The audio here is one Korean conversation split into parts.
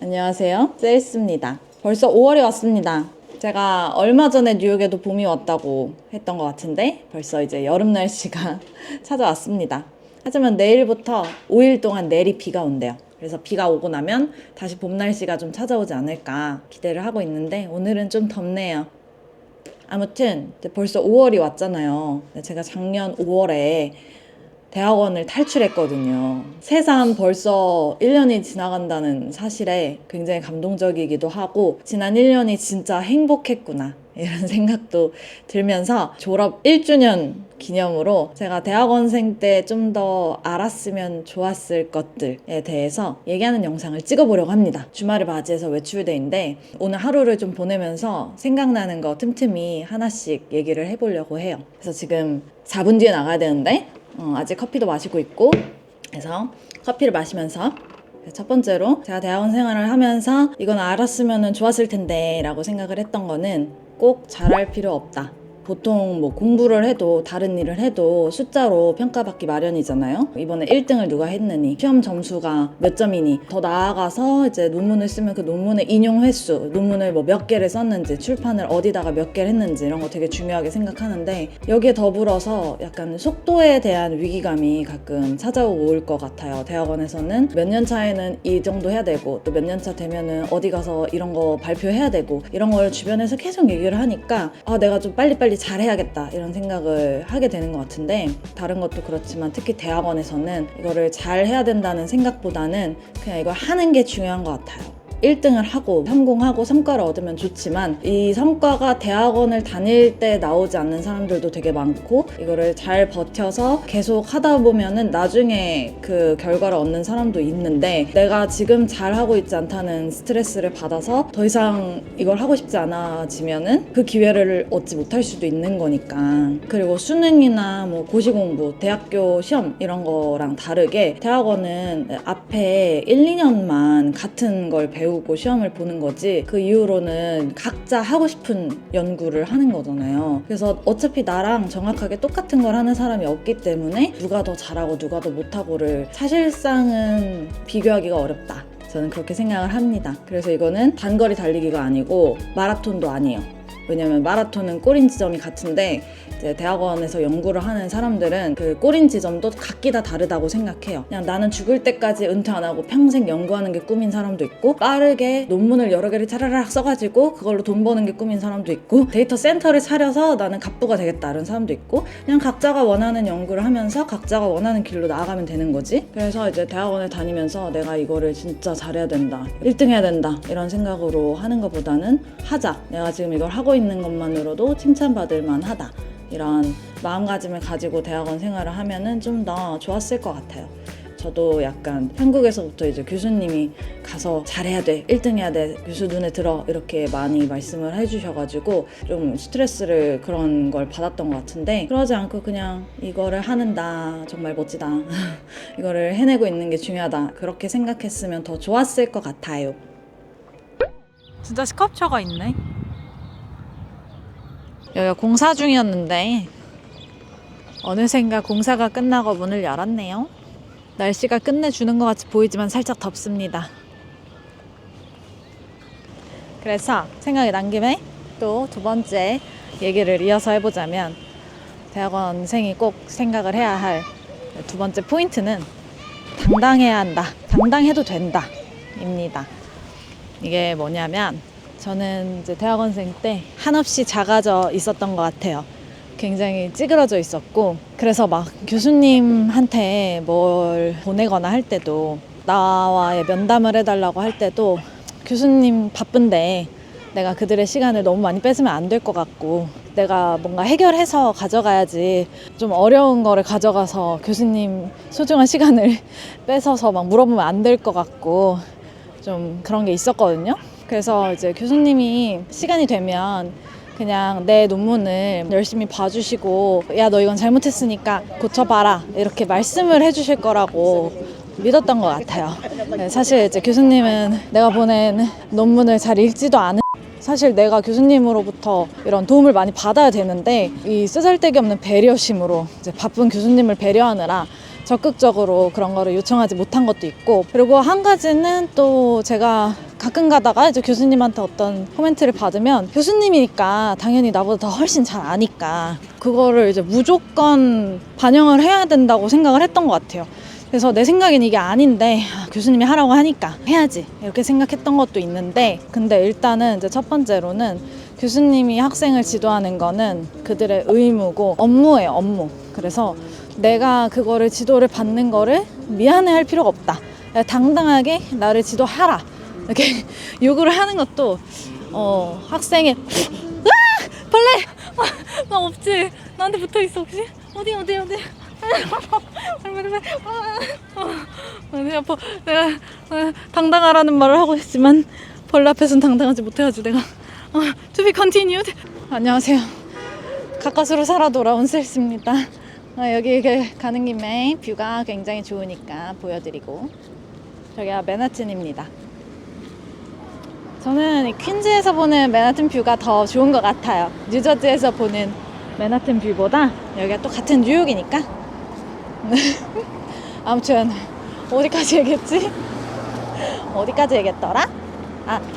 안녕하세요. 셀스입니다. 벌써 5월이 왔습니다. 제가 얼마 전에 뉴욕에도 봄이 왔다고 했던 것 같은데 벌써 이제 여름 날씨가 찾아왔습니다. 하지만 내일부터 5일 동안 내리 비가 온대요. 그래서 비가 오고 나면 다시 봄 날씨가 좀 찾아오지 않을까 기대를 하고 있는데 오늘은 좀 덥네요. 아무튼 벌써 5월이 왔잖아요. 제가 작년 5월에 대학원을 탈출했거든요. 새삼 벌써 1년이 지나간다는 사실에 굉장히 감동적이기도 하고 지난 1년이 진짜 행복했구나 이런 생각도 들면서 졸업 1주년 기념으로 제가 대학원생 때 좀 더 알았으면 좋았을 것들에 대해서 얘기하는 영상을 찍어보려고 합니다. 주말을 맞이해서 외출데이인데 오늘 하루를 좀 보내면서 생각나는 거 틈틈이 하나씩 얘기를 해보려고 해요. 그래서 지금 4분 뒤에 나가야 되는데 아직 커피도 마시고 있고 그래서 커피를 마시면서 첫 번째로 제가 대학원 생활을 하면서 이건 알았으면 좋았을 텐데 라고 생각을 했던 거는 꼭 잘할 필요 없다. 보통 뭐 공부를 해도 다른 일을 해도 숫자로 평가받기 마련이잖아요. 이번에 1등을 누가 했느니 시험 점수가 몇 점이니 더 나아가서 이제 논문을 쓰면 그 논문의 인용 횟수 논문을 뭐 몇 개를 썼는지 출판을 어디다가 몇 개를 했는지 이런 거 되게 중요하게 생각하는데 여기에 더불어서 약간 속도에 대한 위기감이 가끔 찾아오고 올 것 같아요. 대학원에서는 몇 년 차에는 이 정도 해야 되고 또 몇 년 차 되면은 어디 가서 이런 거 발표해야 되고 이런 걸 주변에서 계속 얘기를 하니까 내가 좀 빨리 잘해야겠다 이런 생각을 하게 되는 것 같은데 다른 것도 그렇지만 특히 대학원에서는 이거를 잘 해야 된다는 생각보다는 그냥 이걸 하는 게 중요한 것 같아요. 1등을 하고 성공하고 성과를 얻으면 좋지만 이 성과가 대학원을 다닐 때 나오지 않는 사람들도 되게 많고 이거를 잘 버텨서 계속 하다 보면은 나중에 그 결과를 얻는 사람도 있는데 내가 지금 잘 하고 있지 않다는 스트레스를 받아서 더 이상 이걸 하고 싶지 않아지면은 그 기회를 얻지 못할 수도 있는 거니까. 그리고 수능이나 뭐 고시공부, 대학교 시험 이런 거랑 다르게 대학원은 앞에 1, 2년만 같은 걸 배우고 시험을 보는 거지 그 이후로는 각자 하고 싶은 연구를 하는 거잖아요. 그래서 어차피 나랑 정확하게 똑같은 걸 하는 사람이 없기 때문에 누가 더 잘하고 누가 더 못하고를 사실상은 비교하기가 어렵다. 저는 그렇게 생각을 합니다. 그래서 이거는 단거리 달리기가 아니고 마라톤도 아니에요. 왜냐면 마라톤은 꼬린 지점이 같은데 이제 대학원에서 연구를 하는 사람들은 그 꼬린 지점도 각기 다 다르다고 생각해요. 그냥 나는 죽을 때까지 은퇴 안 하고 평생 연구하는 게 꿈인 사람도 있고 빠르게 논문을 여러 개를 차라락 써가지고 그걸로 돈 버는 게 꿈인 사람도 있고 데이터 센터를 차려서 나는 갑부가 되겠다 이런 사람도 있고 그냥 각자가 원하는 연구를 하면서 각자가 원하는 길로 나아가면 되는 거지. 그래서 이제 대학원을 다니면서 내가 이거를 진짜 잘해야 된다 1등 해야 된다 이런 생각으로 하는 것보다는 하자 내가 지금 이걸 하고 있는 것만으로도 칭찬받을 만하다 이런 마음가짐을 가지고 대학원 생활을 하면은 좀 더 좋았을 것 같아요. 저도 약간 한국에서부터 이제 교수님이 가서 잘해야 돼 1등 해야 돼 교수 눈에 들어 이렇게 많이 말씀을 해주셔가지고 좀 스트레스를 그런 걸 받았던 것 같은데 그러지 않고 그냥 이거를 하는다 정말 멋지다 이거를 해내고 있는 게 중요하다 그렇게 생각했으면 더 좋았을 것 같아요. 진짜 스컵처가 있네. 여기가 공사 중이었는데 어느샌가 공사가 끝나고 문을 열었네요. 날씨가 끝내주는 것 같이 보이지만 살짝 덥습니다. 그래서 생각이 난 김에 또 두 번째 얘기를 이어서 해보자면 대학원생이 꼭 생각을 해야 할 두 번째 포인트는 당당해야 한다. 당당해도 된다 입니다. 이게 뭐냐면 저는 이제 대학원생 때 한없이 작아져 있었던 것 같아요. 굉장히 찌그러져 있었고 그래서 막 교수님한테 뭘 보내거나 할 때도 나와의 면담을 해달라고 할 때도 교수님 바쁜데 내가 그들의 시간을 너무 많이 뺏으면 안 될 것 같고 내가 뭔가 해결해서 가져가야지 좀 어려운 거를 가져가서 교수님 소중한 시간을 뺏어서 막 물어보면 안 될 것 같고 좀 그런 게 있었거든요. 그래서 이제 교수님이 시간이 되면 그냥 내 논문을 열심히 봐주시고 야 너 이건 잘못했으니까 고쳐봐라 이렇게 말씀을 해주실 거라고 믿었던 것 같아요. 사실 이제 교수님은 내가 보낸 논문을 잘 읽지도 않은 사실 내가 교수님으로부터 이런 도움을 많이 받아야 되는데 이 쓰잘데기 없는 배려심으로 이제 바쁜 교수님을 배려하느라 적극적으로 그런 거를 요청하지 못한 것도 있고 그리고 한 가지는 또 제가 가끔 가다가 이제 교수님한테 어떤 코멘트를 받으면 교수님이니까 당연히 나보다 더 훨씬 잘 아니까 그거를 이제 무조건 반영을 해야 된다고 생각을 했던 것 같아요. 그래서 내 생각엔 이게 아닌데 교수님이 하라고 하니까 해야지 이렇게 생각했던 것도 있는데, 근데 일단은 이제 첫 번째로는 교수님이 학생을 지도하는 거는 그들의 의무고 업무예요, 업무. 그래서 내가 그거를 지도를 받는 거를 미안해할 필요가 없다. 당당하게 나를 지도하라 이렇게 요구를 하는 것도 학생의 으아! 벌레! 나 없지? 나한테 붙어있어 혹시? 어디 내가 당당하라는 말을 하고 있지만 벌레 앞에서는 당당하지 못해가지고 내가 To be continued. 안녕하세요. 가까스로 살아 돌아온 셀스입니다. 여기 가는 김에 뷰가 굉장히 좋으니까 보여드리고, 저기가 맨하튼입니다. 저는 이 퀸즈에서 보는 맨하튼 뷰가 더 좋은 것 같아요. 뉴저지에서 보는 맨하튼 뷰보다. 여기가 또 같은 뉴욕이니까. 아무튼 어디까지 얘기했지? 어디까지 얘기했더라?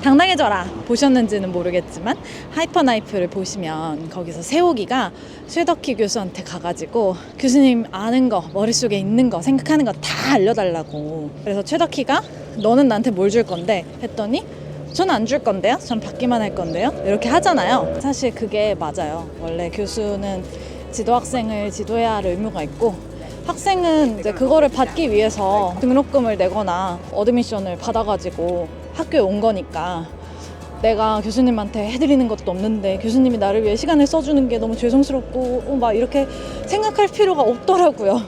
당당해져라 보셨는지는 모르겠지만 하이퍼나이프를 보시면 거기서 세옥이가 쇠덕희 교수한테 가가지고 교수님 아는 거, 머릿속에 있는 거, 생각하는 거 다 알려달라고. 그래서 최덕희가 너는 나한테 뭘 줄 건데 했더니 전 안 줄 건데요, 전 받기만 할 건데요, 이렇게 하잖아요. 사실 그게 맞아요. 원래 교수는 지도 학생을 지도해야 할 의무가 있고, 학생은 이제 그거를 받기 위해서 등록금을 내거나 어드미션을 받아가지고 학교에 온 거니까, 내가 교수님한테 해드리는 것도 없는데 교수님이 나를 위해 시간을 써주는 게 너무 죄송스럽고 막 이렇게 생각할 필요가 없더라고요.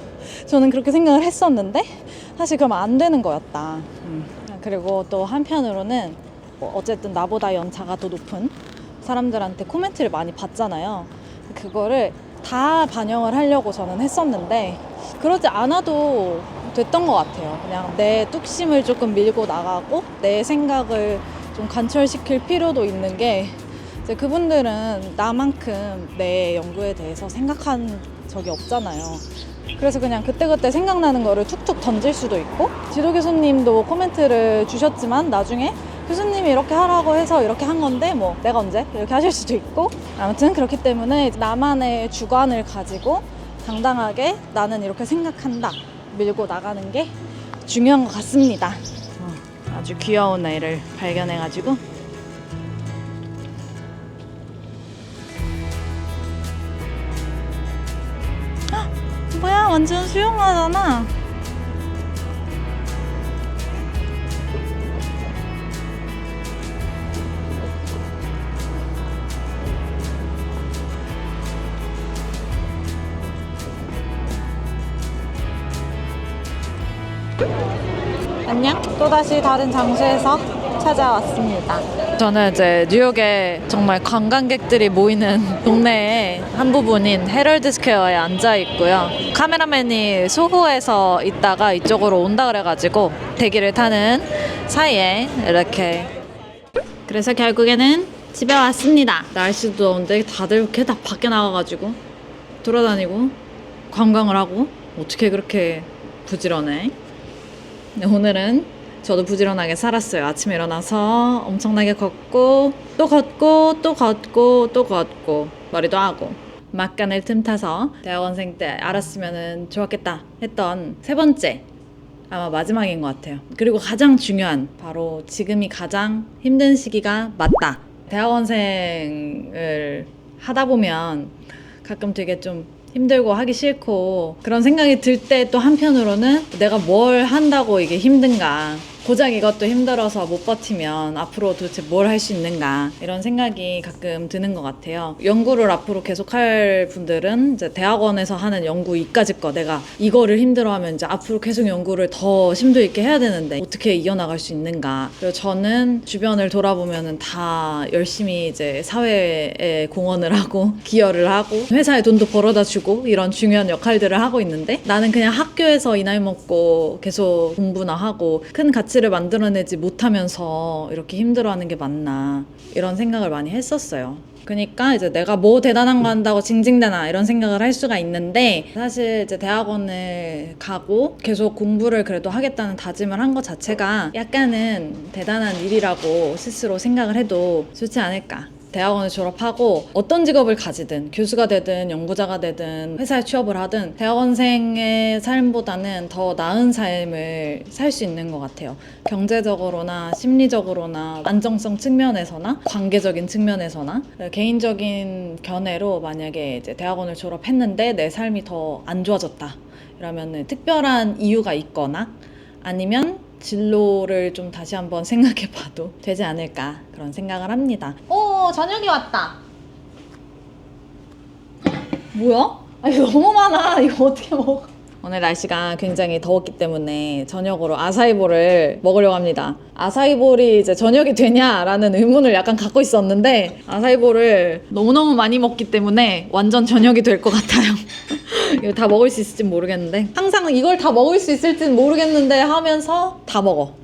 저는 그렇게 생각을 했었는데 사실 그러면 안 되는 거였다. 그리고 또 한편으로는 어쨌든 나보다 연차가 더 높은 사람들한테 코멘트를 많이 받잖아요. 그거를 다 반영을 하려고 저는 했었는데 그러지 않아도 됐던 것 같아요. 그냥 내 뚝심을 조금 밀고 나가고 내 생각을 좀 관철시킬 필요도 있는 게, 이제 그분들은 나만큼 내 연구에 대해서 생각한 적이 없잖아요. 그래서 그냥 그때그때 생각나는 거를 툭툭 던질 수도 있고, 지도 교수님도 코멘트를 주셨지만 나중에 교수님이 이렇게 하라고 해서 이렇게 한 건데 뭐 내가 언제? 이렇게 하실 수도 있고. 아무튼 그렇기 때문에 나만의 주관을 가지고 당당하게 나는 이렇게 생각한다 밀고 나가는 게 중요한 것 같습니다. 아주 귀여운 애를 발견해가지고 뭐야, 완전 수영하잖아. 안녕. 또다시 다른 장소에서 찾아왔습니다. 저는 이제 뉴욕에 정말 관광객들이 모이는 동네의 한 부분인 헤럴드 스퀘어에 앉아 있고요. 카메라맨이 소호에서 있다가 이쪽으로 온다 그래가지고 대기를 타는 사이에 이렇게, 그래서 결국에는 집에 왔습니다. 날씨도 더운데 다들 이렇게 다 밖에 나가가지고 돌아다니고 관광을 하고 어떻게 그렇게 부지런해? 오늘은 저도 부지런하게 살았어요. 아침에 일어나서 엄청나게 걷고 또 걷고 또 걷고 또 걷고 머리도 하고, 막간을 틈타서 대학원생 때 알았으면 좋았겠다 했던 세 번째, 아마 마지막인 것 같아요. 그리고 가장 중요한, 바로 지금이 가장 힘든 시기가 맞다. 대학원생을 하다 보면 가끔 되게 좀 힘들고 하기 싫고 그런 생각이 들 때 또 한편으로는 내가 뭘 한다고 이게 힘든가, 고작 이것도 힘들어서 못 버티면 앞으로 도대체 뭘 할 수 있는가, 이런 생각이 가끔 드는 것 같아요. 연구를 앞으로 계속할 분들은 이제 대학원에서 하는 연구 이까짓 거, 내가 이거를 힘들어하면 이제 앞으로 계속 연구를 더 심도 있게 해야 되는데 어떻게 이어나갈 수 있는가. 그리고 저는 주변을 돌아보면은 다 열심히 이제 사회에 공헌을 하고 기여를 하고 회사에 돈도 벌어다 주고 이런 중요한 역할들을 하고 있는데, 나는 그냥 학교에서 이 나이 먹고 계속 공부나 하고 큰 가치를 만들어내지 못하면서 이렇게 힘들어하는 게 맞나, 이런 생각을 많이 했었어요. 그러니까 이제 내가 뭐 대단한 거 한다고 징징대나 이런 생각을 할 수가 있는데, 사실 이제 대학원을 가고 계속 공부를 그래도 하겠다는 다짐을 한 것 자체가 약간은 대단한 일이라고 스스로 생각을 해도 좋지 않을까. 대학원을 졸업하고 어떤 직업을 가지든, 교수가 되든 연구자가 되든 회사에 취업을 하든 대학원생의 삶보다는 더 나은 삶을 살 수 있는 것 같아요. 경제적으로나 심리적으로나 안정성 측면에서나 관계적인 측면에서나. 개인적인 견해로 만약에 이제 대학원을 졸업했는데 내 삶이 더 안 좋아졌다 이러면 특별한 이유가 있거나 아니면 진로를 좀 다시 한번 생각해 봐도 되지 않을까, 그런 생각을 합니다. 오, 저녁이 왔다. 뭐야? 아, 이거 너무 많아. 이거 어떻게 먹어? 오늘 날씨가 굉장히 더웠기 때문에 저녁으로 아사이볼을 먹으려고 합니다. 아사이볼이 이제 저녁이 되냐라는 의문을 약간 갖고 있었는데, 아사이볼을 너무너무 많이 먹기 때문에 완전 저녁이 될 것 같아요. 이거 다 먹을 수 있을지 모르겠는데, 항상 이걸 다 먹을 수 있을지는 모르겠는데 하면서 다 먹어.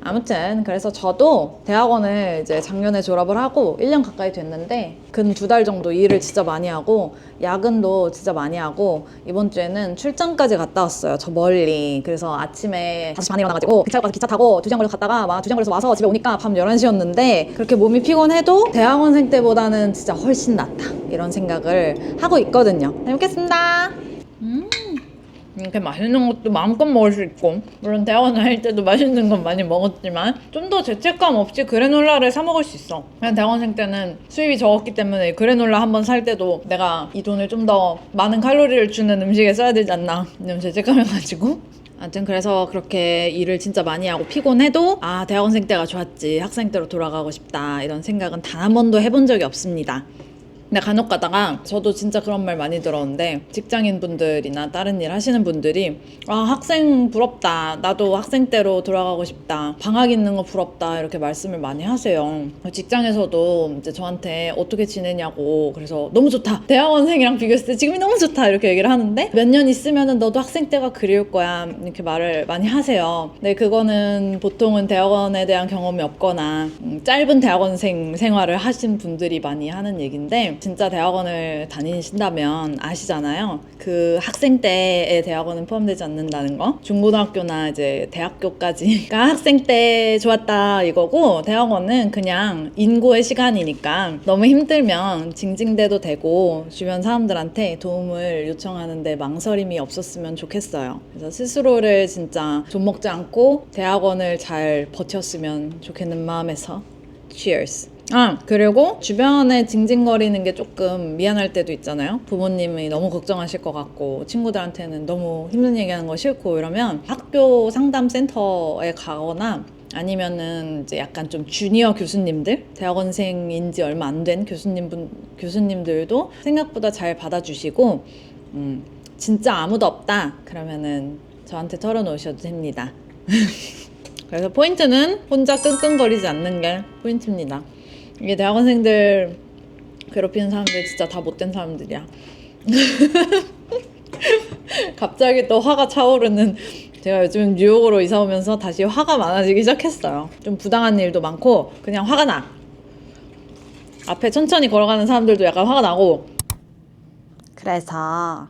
아무튼 그래서 저도 대학원을 이제 작년에 졸업을 하고 1년 가까이 됐는데 근 2달 정도 일을 진짜 많이 하고 야근도 진짜 많이 하고 이번 주에는 출장까지 갔다 왔어요. 저 멀리. 그래서 아침에 5시 반에 일어나가지고 기차 가서 기차 타고 2시간 걸려서 갔다가 막 2시간 걸려서 와서 집에 오니까 밤 11시였는데 그렇게 몸이 피곤해도 대학원생 때보다는 진짜 훨씬 낫다, 이런 생각을 하고 있거든요. 잘 먹겠습니다. 이렇게 맛있는 것도 마음껏 먹을 수 있고, 물론 대학원 다닐 때도 맛있는 건 많이 먹었지만 좀 더 죄책감 없이 그래놀라를 사 먹을 수 있어. 그냥 대학원생 때는 수입이 적었기 때문에 그래놀라 한 번 살 때도 내가 이 돈을 좀 더 많은 칼로리를 주는 음식에 써야 되지 않나 이런 죄책감해가지고. 아무튼 그래서 그렇게 일을 진짜 많이 하고 피곤해도 아, 대학원생 때가 좋았지, 학생 때로 돌아가고 싶다, 이런 생각은 단 한 번도 해본 적이 없습니다. 근데 간혹 가다가 저도 진짜 그런 말 많이 들었는데, 직장인 분들이나 다른 일 하시는 분들이 아, 학생 부럽다, 나도 학생 때로 돌아가고 싶다, 방학 있는 거 부럽다, 이렇게 말씀을 많이 하세요. 직장에서도 이제 저한테 어떻게 지내냐고, 그래서 너무 좋다, 대학원생이랑 비교했을 때 지금이 너무 좋다, 이렇게 얘기를 하는데 몇 년 있으면은 너도 학생 때가 그리울 거야, 이렇게 말을 많이 하세요. 근데 그거는 보통은 대학원에 대한 경험이 없거나 짧은 대학원생 생활을 하신 분들이 많이 하는 얘기인데, 진짜 대학원을 다니신다면 아시잖아요. 그 학생 때의 대학원은 포함되지 않는다는 거. 중고등학교나 이제 대학교까지가 학생 때 좋았다 이거고, 대학원은 그냥 인고의 시간이니까 너무 힘들면 징징대도 되고 주변 사람들한테 도움을 요청하는데 망설임이 없었으면 좋겠어요. 그래서 스스로를 진짜 좀먹지 않고 대학원을 잘 버텼으면 좋겠는 마음에서 Cheers. 아, 그리고 주변에 징징거리는 게 조금 미안할 때도 있잖아요. 부모님이 너무 걱정하실 것 같고 친구들한테는 너무 힘든 얘기하는 거 싫고 이러면 학교 상담센터에 가거나 아니면은 이제 약간 좀 주니어 교수님들, 대학원생인지 얼마 안 된 교수님들도 생각보다 잘 받아주시고, 진짜 아무도 없다 그러면은 저한테 털어놓으셔도 됩니다. 그래서 포인트는 혼자 끙끙거리지 않는 게 포인트입니다. 이게 대학원생들 괴롭히는 사람들 진짜 다 못된 사람들이야. 갑자기 또 화가 차오르는, 제가 요즘 뉴욕으로 이사 오면서 다시 화가 많아지기 시작했어요. 좀 부당한 일도 많고 그냥 화가 나. 앞에 천천히 걸어가는 사람들도 약간 화가 나고. 그래서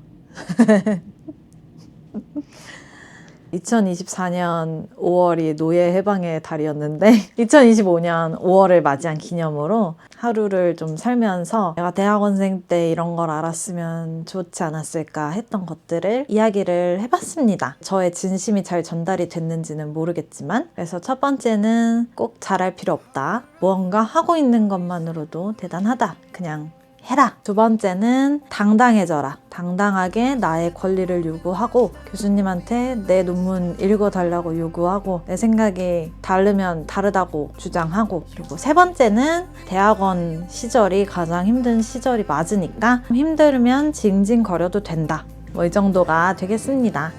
2024년 5월이 노예 해방의 달이었는데 2025년 5월을 맞이한 기념으로 하루를 좀 살면서 내가 대학원생 때 이런 걸 알았으면 좋지 않았을까 했던 것들을 이야기를 해봤습니다. 저의 진심이 잘 전달이 됐는지는 모르겠지만, 그래서 첫 번째는 꼭 잘할 필요 없다, 무언가 하고 있는 것만으로도 대단하다, 그냥 해라. 두 번째는 당당해져라. 당당하게 나의 권리를 요구하고 교수님한테 내 논문 읽어달라고 요구하고 내 생각이 다르면 다르다고 주장하고, 그리고 세 번째는 대학원 시절이 가장 힘든 시절이 맞으니까 힘들면 징징거려도 된다. 뭐 이 정도가 되겠습니다.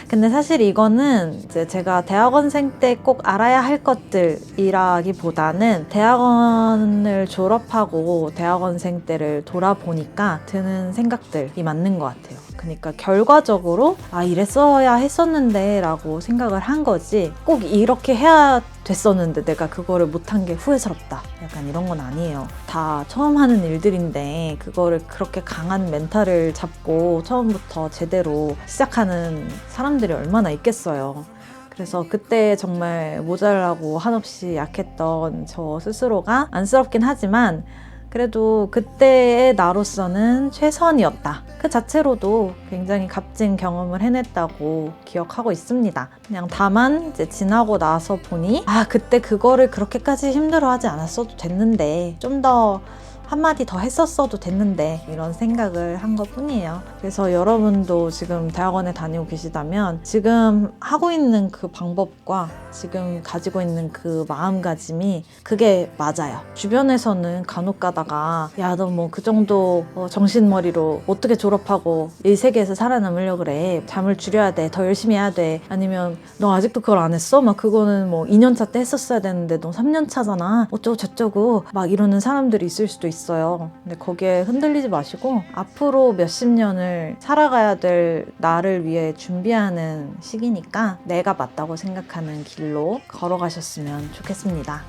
근데 사실 이거는 이제 제가 대학원생 때 꼭 알아야 할 것들이라기보다는 대학원을 졸업하고 대학원생 때를 돌아보니까 드는 생각들이 맞는 것 같아요. 그러니까 결과적으로 이랬어야 했었는데 라고 생각을 한 거지, 꼭 이렇게 해야 됐었는데 내가 그거를 못한 게 후회스럽다, 약간 이런 건 아니에요. 다 처음 하는 일들인데 그거를 그렇게 강한 멘탈을 잡고 처음부터 제대로 시작하는 사람들이 얼마나 있겠어요. 그래서 그때 정말 모자라고 한없이 약했던 저 스스로가 안쓰럽긴 하지만 그래도 그때의 나로서는 최선이었다, 그 자체로도 굉장히 값진 경험을 해냈다고 기억하고 있습니다. 그냥 다만 이제 지나고 나서 보니 그때 그거를 그렇게까지 힘들어하지 않았어도 됐는데, 좀 더 한마디 더 했었어도 됐는데, 이런 생각을 한 것 뿐이에요. 그래서 여러분도 지금 대학원에 다니고 계시다면 지금 하고 있는 그 방법과 지금 가지고 있는 그 마음가짐이 그게 맞아요. 주변에서는 간혹 가다가 너 뭐 그 정도 정신머리로 어떻게 졸업하고 이 세계에서 살아남으려고 그래, 잠을 줄여야 돼, 더 열심히 해야 돼, 아니면 너 아직도 그걸 안 했어? 막 그거는 뭐 2년차 때 했었어야 되는데 너 3년차잖아, 어쩌고 저쩌고 막 이러는 사람들이 있을 수도 있어요. 근데 거기에 흔들리지 마시고 앞으로 몇십 년을 살아가야 될 나를 위해 준비하는 시기니까 내가 맞다고 생각하는 길로 걸어가셨으면 좋겠습니다.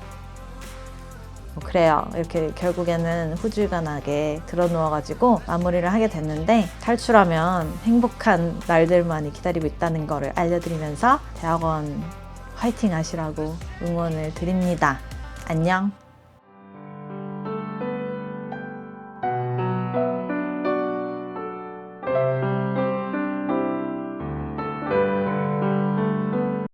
그래요. 이렇게 결국에는 후줄근하게 드러누워가지고 마무리를 하게 됐는데, 탈출하면 행복한 날들만이 기다리고 있다는 거를 알려드리면서 대학원 화이팅 하시라고 응원을 드립니다. 안녕.